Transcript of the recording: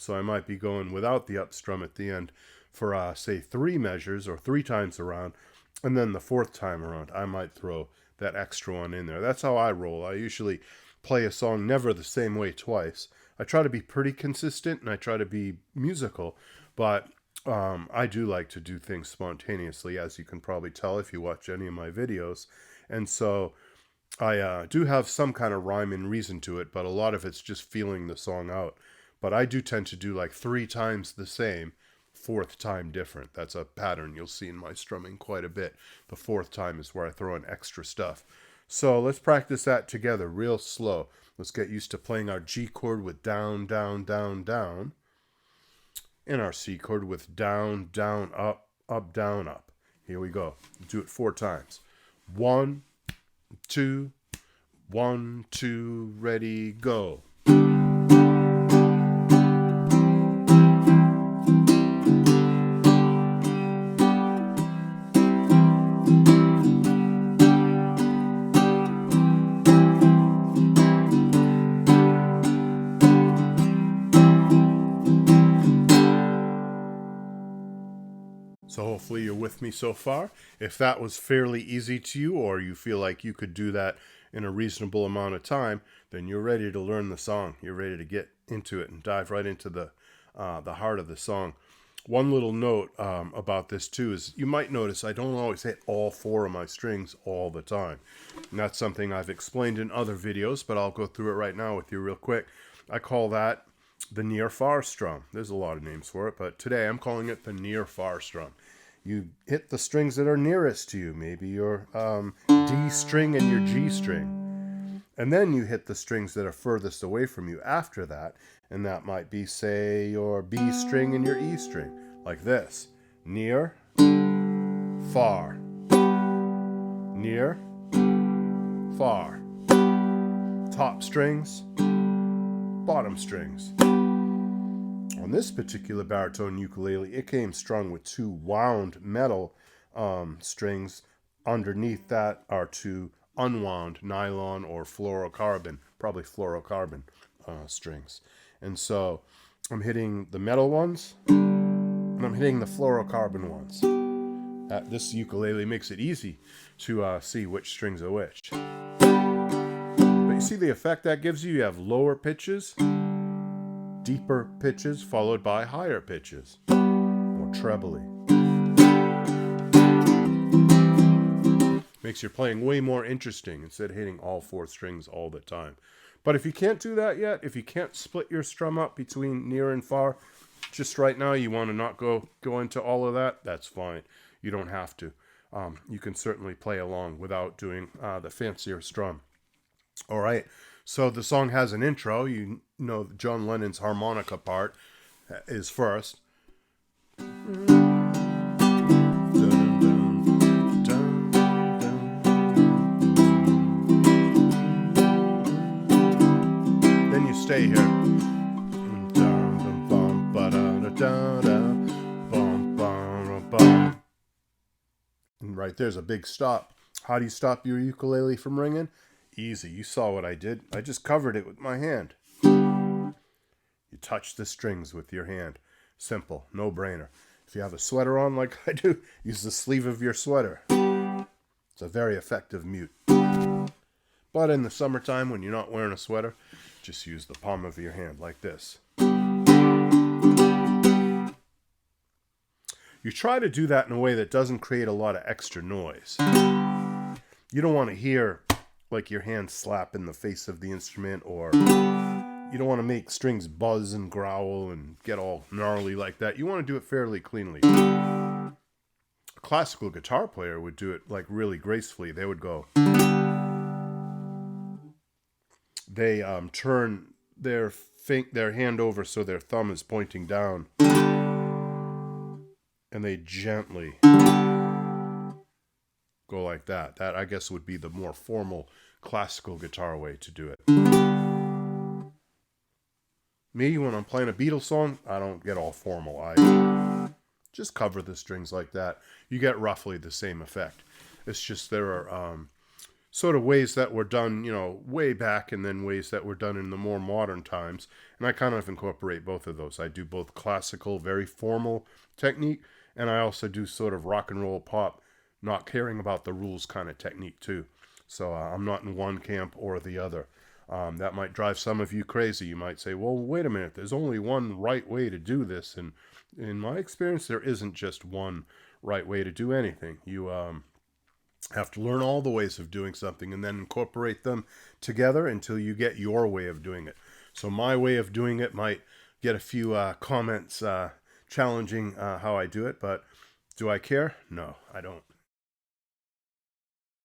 So I might be going without the up strum at the end for, say, 3 measures or 3 times around. And then the 4th time around, I might throw that extra one in there. That's how I roll. I usually play a song never the same way twice. I try to be pretty consistent and I try to be musical, but I do like to do things spontaneously, as you can probably tell if you watch any of my videos. And so I do have some kind of rhyme and reason to it, but a lot of it's just feeling the song out. But I do tend to do like 3 times the same, 4th time different. That's a pattern you'll see in my strumming quite a bit. The 4th time is where I throw in extra stuff. So let's practice that together real slow. Let's get used to playing our G chord with down, down, down, down. And our C chord with down, down, up, up, down, up. Here we go. Do it 4 times. 1, 2, 1, 2, ready, go. So hopefully you're with me so far. If that was fairly easy to you, or you feel like you could do that in a reasonable amount of time, then you're ready to learn the song. You're ready to get into it and dive right into the heart of the song. One little note about this too is you might notice I don't always hit all 4 of my strings all the time. And that's something I've explained in other videos, but I'll go through it right now with you real quick. I call that the near-far strum. There's a lot of names for it, but today I'm calling it the near-far strum. You hit the strings that are nearest to you, maybe your D string and your G string. And then you hit the strings that are furthest away from you after that, and that might be, say, your B string and your E string, like this. Near, far. Near, far. Top strings, bottom strings. On this particular baritone ukulele, it came strung with 2 wound metal strings. Underneath that are 2 unwound nylon or fluorocarbon, probably fluorocarbon strings. And so I'm hitting the metal ones and I'm hitting the fluorocarbon ones. This ukulele makes it easy to see which strings are which. But you see the effect that gives you? You have lower pitches, deeper pitches, followed by higher pitches, more trebly. Makes your playing way more interesting instead of hitting all 4 strings all the time. But if you can't do that yet, if you can't split your strum up between near and far, just right now you want to not go into all of that, that's fine. You don't have to. You can certainly play along without doing the fancier strum. All right. So the song has an intro. You know John Lennon's harmonica part is first. Then you stay here. And right there's a big stop. How do you stop your ukulele from ringing? Easy. You saw what I did. I just covered it with my hand. You touch the strings with your hand. Simple. No brainer. If you have a sweater on like I do, use the sleeve of your sweater. It's a very effective mute. But in the summertime when you're not wearing a sweater, just use the palm of your hand like this. You try to do that in a way that doesn't create a lot of extra noise. You don't want to hear like your hand slap in the face of the instrument, or you don't want to make strings buzz and growl and get all gnarly like that. You want to do it fairly cleanly. A classical guitar player would do it like really gracefully. They would go. They turn their hand over so their thumb is pointing down, and they gently go like that. That, I guess, would be the more formal classical guitar way to do it. Me, when I'm playing a Beatles song, I don't get all formal. I just cover the strings like that. You get roughly the same effect. It's just there are sort of ways that were done, way back, and then ways that were done in the more modern times. And I kind of incorporate both of those. I do both classical, very formal technique, and I also do sort of rock and roll pop, not caring about the rules kind of technique too. So I'm not in one camp or the other. That might drive some of you crazy. You might say, well, wait a minute, there's only one right way to do this. And in my experience, there isn't just one right way to do anything. You have to learn all the ways of doing something and then incorporate them together until you get your way of doing it. So my way of doing it might get a few comments challenging how I do it, but do I care? No, I don't.